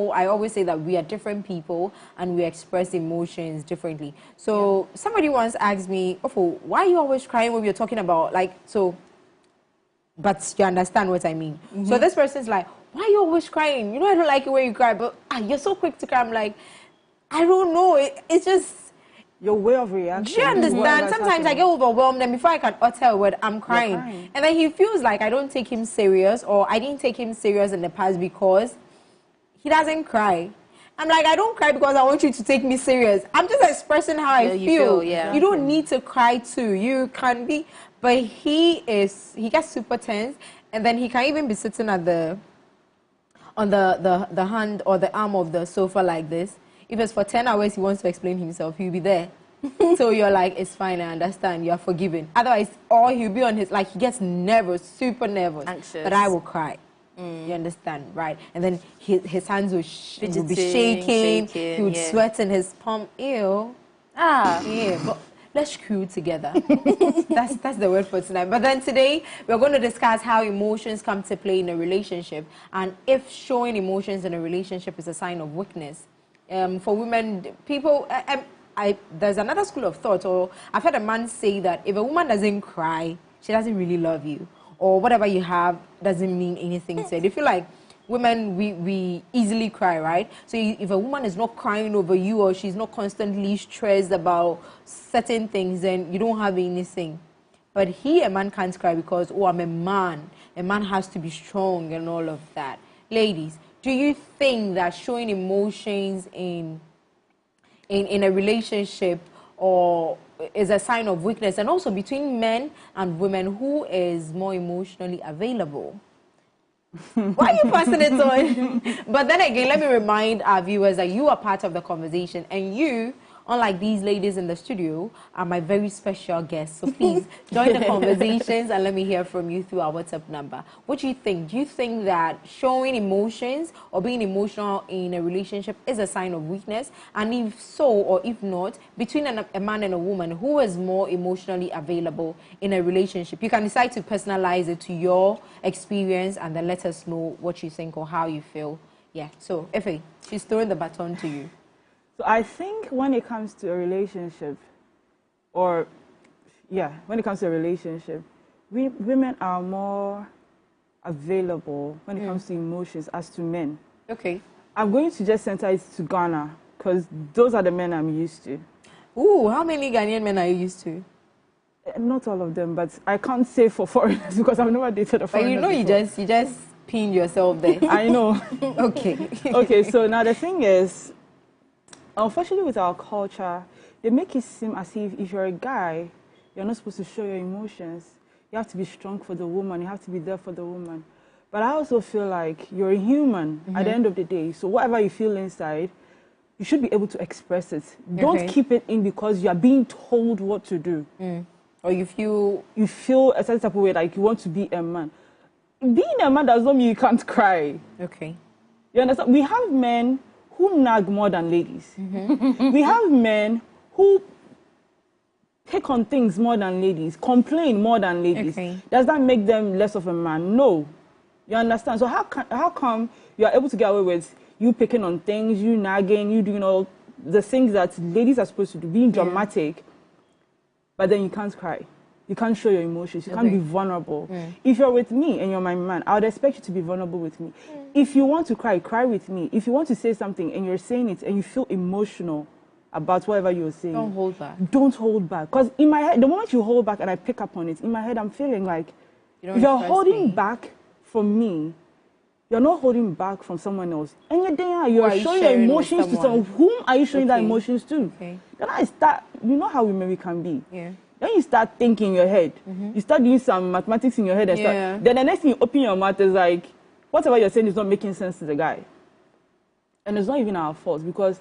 I always say that we are different people and we express emotions differently. So somebody once asked me, "Oh, why are you always crying when we're talking about like so?" But you understand what I mean. So this person's like, "Why are you always crying? You know I don't like it when you cry, but you're so quick to cry." I'm like, I don't know. It's just your way of reacting. Do you understand? Sometimes I get overwhelmed, and before I can utter a word, I'm crying. And then he feels like I don't take him serious, or I didn't take him serious in the past because he doesn't cry. I'm like, I don't cry because I want you to take me serious. I'm just expressing how I feel. You don't need to cry too. You can be, but he gets super tense, and then he can even be sitting at on the hand or the arm of the sofa like this. If it's for 10 hours, he wants to explain himself, he'll be there. So you're like, it's fine, I understand, you're forgiven. Otherwise, or he'll be on his, like, he gets nervous, super nervous. Anxious. But I will cry. You understand, right? And then his hands will be shaking. He would sweat in his palm. Ew. Yeah, but let's crew together. That's the word for tonight. But then today, we're going to discuss how emotions come to play in a relationship and if showing emotions in a relationship is a sign of weakness. For women, people, there's another school of thought, or I've heard a man say that if a woman doesn't cry, she doesn't really love you, or whatever you have doesn't mean anything to it. They feel like women, we easily cry, right? So if a woman is not crying over you, or she's not constantly stressed about certain things, then you don't have anything. But a man can't cry because, oh, I'm a man. A man has to be strong and all of that. Ladies, do you think that showing emotions in a relationship or is a sign of weakness? And also between men and women, who is more emotionally available? Why are you passing it on? But then again, let me remind our viewers that you are part of the conversation, and you, unlike these ladies in the studio, are my very special guests. So please join the conversations and let me hear from you through our WhatsApp number. What do you think? Do you think that showing emotions or being emotional in a relationship is a sign of weakness? And if so, or if not, between a man and a woman, who is more emotionally available in a relationship? You can decide to personalize it to your experience and then let us know what you think or how you feel. Yeah, so Efe, she's throwing the baton to you. So I think when it comes to a relationship, when it comes to a relationship, women are more available when it comes to emotions as to men. Okay. I'm going to just center it to Ghana because those are the men I'm used to. Ooh, how many Ghanaian men are you used to? Not all of them, but I can't say for foreigners because I've never dated a foreigner. But you know, you just pinned yourself there. I know. Okay. Okay, so now the thing is, unfortunately, with our culture, they make it seem as if you're a guy, you're not supposed to show your emotions. You have to be strong for the woman. You have to be there for the woman. But I also feel like you're a human at the end of the day. So whatever you feel inside, you should be able to express it. Don't keep it in because you are being told what to do. Or you feel a certain type of way, like you want to be a man. Being a man does not mean you can't cry. Okay. You understand? We have men who nag more than ladies. We have men who pick on things more than ladies, complain more than ladies. Does that make them less of a man? No. You understand? So how come you are able to get away with you picking on things, you nagging, you doing all the things that ladies are supposed to do, being dramatic, but then you can't cry. You can't show your emotions. You can't be vulnerable. If you're with me and you're my man, I would expect you to be vulnerable with me. If you want to cry, cry with me. If you want to say something and you're saying it and you feel emotional about whatever you're saying, don't hold back. Don't hold back. Because in my head, the moment you hold back and I pick up on it, in my head, I'm feeling like you're holding back from me. You're not holding back from someone else. And you're showing your emotions to someone. Whom are you showing that emotions to? Then I start, you know how women can be. Then you start thinking in your head. You start doing some mathematics in your head. And then the next thing you open your mouth is like, whatever you're saying is not making sense to the guy. And it's not even our fault because